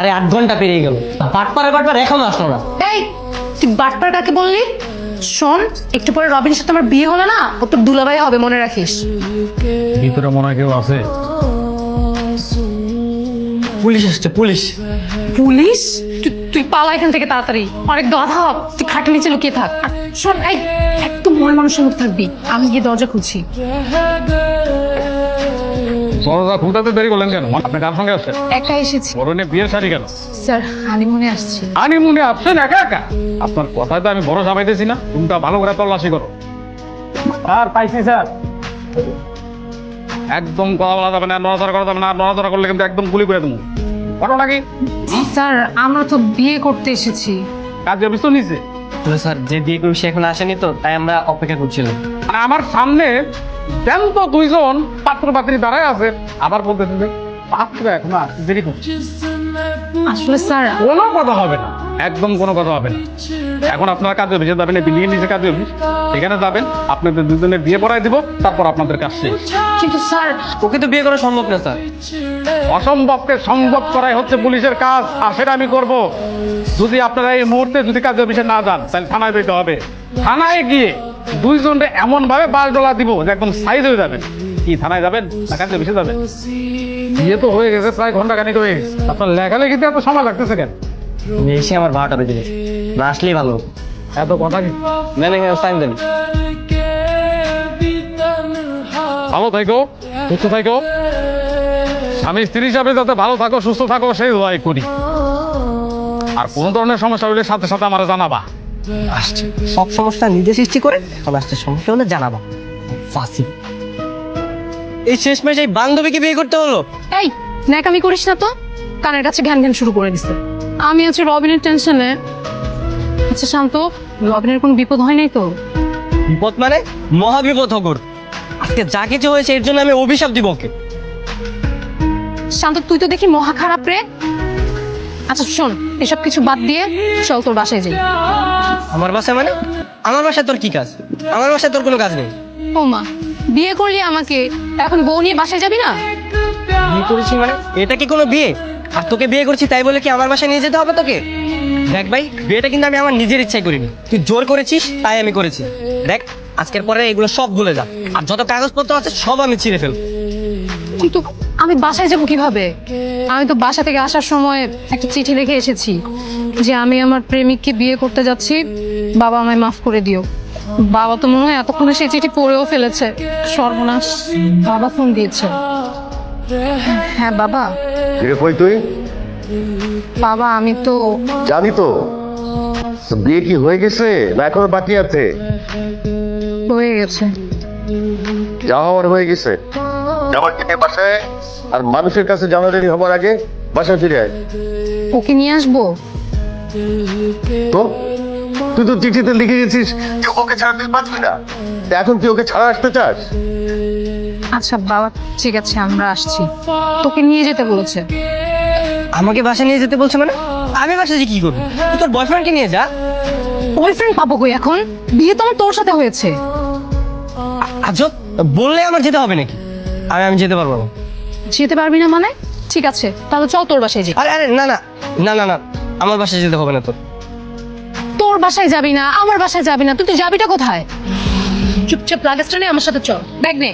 আরে 8 ঘন্টা পেরিয়ে গেল, বাটপার এখনো আসলো না। এই তুই বাটপার কাকে বললি? শোন, একটু পরে রবিনের সাথে আমার বিয়ে হলো না, ও তোর দুলাভাই হবে, মনে রাখিস। ভিতরে মনে হয় কেউ আছে। পুলিশ আসছে, পুলিশ। পুলিশ? তুই পালা এখান থেকে তাড়াতাড়ি, অনেক গাধা, তুই খাটের নিচে লুকিয়ে থাক। আর শোন, এই একদম মনে মানুষের মতো থাকবি, আমি গিয়ে দরজা খুলছি। দরজা খুলতে দেরি করলেন কেন? আপনি কার সঙ্গে আসছেন? একা এসেছি বরণে বিয়ের শাড়ি কেন? স্যার, হানিমুনে আসছি। হানিমুনে আসছেন একা একা? আপনার কথায় তো আমি ভরসা পাইতেছি না। কোনটা ভালো করে তল্লাশি করো। আর পাইছি স্যার। একদম কথা বলা যাবে না, নড়াচড়া করা যাবে না। নড়াচড়া করলে কিন্তু একদম গুলি করে দেবো। ঘটনা কি? স্যার, আমরা তো বিয়ে করতে এসেছি। কাজে অফিস তো নিচে। স্যার, যে বিয়ে করবি সে এখন আসেনি, তো তাই আমরা অপেক্ষা করছিলাম। মানে আমার সামনে জ্যান্ত দুইজন পাত্র পাত্রী দাঁড়ায় আছে, আবার বলতেছে যে পাত্র এখনো আসতে দেরি করছে। আসলে স্যার, কোনো কথা হবে না, একদম কোনো কথা হবে না। এখন আপনারা কাজে অফিসে যাবেন, এই বিল্ডিং নিচে কাজে অফিস, এখানে যাবেন, আপনাদের দুজনের বিয়ে পড়াই দিব, তারপর আপনাদের কাজ শেষ। কিন্তু স্যার, ওকে তো বিয়ে করা সম্ভব না স্যার। অসম্ভবকে সম্ভব করাই হচ্ছে পুলিশের কাজ, আর সেটা আমি করব। যদি আপনারা এই মুহূর্তে যদি কাজে অফিসে না যান, তাহলে থানায় যেতে হবে। থানায় গিয়ে দুইজনকে এমন ভাবে বাস ডলা দিব যে একদম সাইজ হয়ে যাবেন। কি থানায় যাবেন না কাজে অফিসে যাবেন? বিয়ে তো হয়ে গেছে, প্রায় ঘন্টা খানিক হয়ে গেছে। আপনার লেখালেখিতে এত সময় লাগতেছে কেন? এসে আমার 12টা বেজে গেছে, না আসলেই ভালো। এত কথা কি? টাইম দেন। ভালো থাকো, সুস্থ থাকো। আমি স্ত্রী হিসাবে যাতে ভালো থাকো, সুস্থ থাকো, সেই দোয়াই করি। আর কোন ধরনের সমস্যা হলে সাথে সাথে আমার জানাবা। আসছে সব সমস্যা নিজে সৃষ্টি করে, এখন আসছে সমস্যা হলে জানাবা। ফাসি এই শেষমেশ এই বান্ধবীকে বিয়ে করতে হলো। এই ন্যাকামি করিস না তো, কানের কাছে ঘ্যান ঘ্যান শুরু করে দিছে। আমি আছি রবিনের টেনশনে। আচ্ছা শান্ত, রবিনের কোনো বিপদ হয় নাই তো? বিপদ মানে মহাবিপদ হগর। আজকে যা কিছু হয়েছে এর জন্য আমি অভিশাপ দিব ওকে। শান্ত, তুই তো দেখি মহা খারাপ রে। আচ্ছা শোন, এসব কিছু বাদ দিয়ে চল তোর বাসায় যাই। আমার বাসায় মানে? আমার বাসায় তোর কি কাজ? আমার বাসায় তোর কোনো কাজ নেই। ও মা, বিয়ে করলি আমাকে, এখন বউ নিয়ে বাসায় যাবি না? বিয়ে করেছি মানে? এটা কি কোনো বিয়ে? আর তোকে বিয়ে করছি তাই বলে কি আমার বাসায় নিয়ে যেতে হবে তোকে? দেখ ভাই, বিয়েটা কিন্তু আমি আমার নিজের ইচ্ছায় করিনি, তুই জোর করেছিস তাই আমি করেছি। দেখ, আজকের পরে এগুলো সব ভুলে যা, আর যত কাগজপত্র আছে সব আমি ছিঁড়ে ফেলবো। কিন্তু আমি বাসায় যাবো কিভাবে? আমি তো বাসা থেকে আসার সময় একটা চিঠি লিখে এসেছি যে আমি আমার প্রেমিককে বিয়ে করতে যাচ্ছি, বাবা আমায় মাফ করে দিও। বাবা তো মনে হয় এতক্ষণে সেই চিঠি পড়েও ফেলেছে। সর্বনাশ, বাবা ফোন দিয়েছে। হ্যাঁ বাবা। কই তুই? বাবা আমি তো জানি তো, বিয়ে কি হয়ে গেছে না এখনো বাকি আছে? হয়ে গেছে। যাওয়া হওয়ার হয়ে গেছে, যাওয়ার দিনে বাসায়, আর মানুষের কাছে জানাজানি হবার আগে বাসায় ফিরে আয়। ওকে নিয়ে আসবো? তো তুই তো চিঠিতে লিখে গেছিস যে ওকে ছাড়া তুই বাঁচবি না, তা এখন তুই ওকে ছাড়া আসতে চাস? আচ্ছা বাবা, ঠিক আছে আমরা আসছি। তোকে নিয়ে যেতে বলেছে। আমাকে বাসায় নিয়ে যেতে বলছে মানে? আমি বাসায় যে কি করবো? তুই তোর বয়ফ্রেন্ডকে নিয়ে যা। বয়ফ্রেন্ড পাবো কই এখন? বিয়ে তো আমার তোর সাথে হয়েছে। আজব, বললে আমার যেতে হবে নাকি? আমি যেতে পারবো না। যেতে পারবি না মানে? ঠিক আছে, তাহলে চল তোর বাসায় যাই। আরে আরে না না না না না, আমার বাসায় যেতে হবে না তোর। তোর বাসায় যাবি না, আমার বাসায় যাবি না, তুই তো যাবিটা কোথায়? চুপচাপ লাগেজটা নিয়ে আমার সাথে চল, ব্যাগ নে।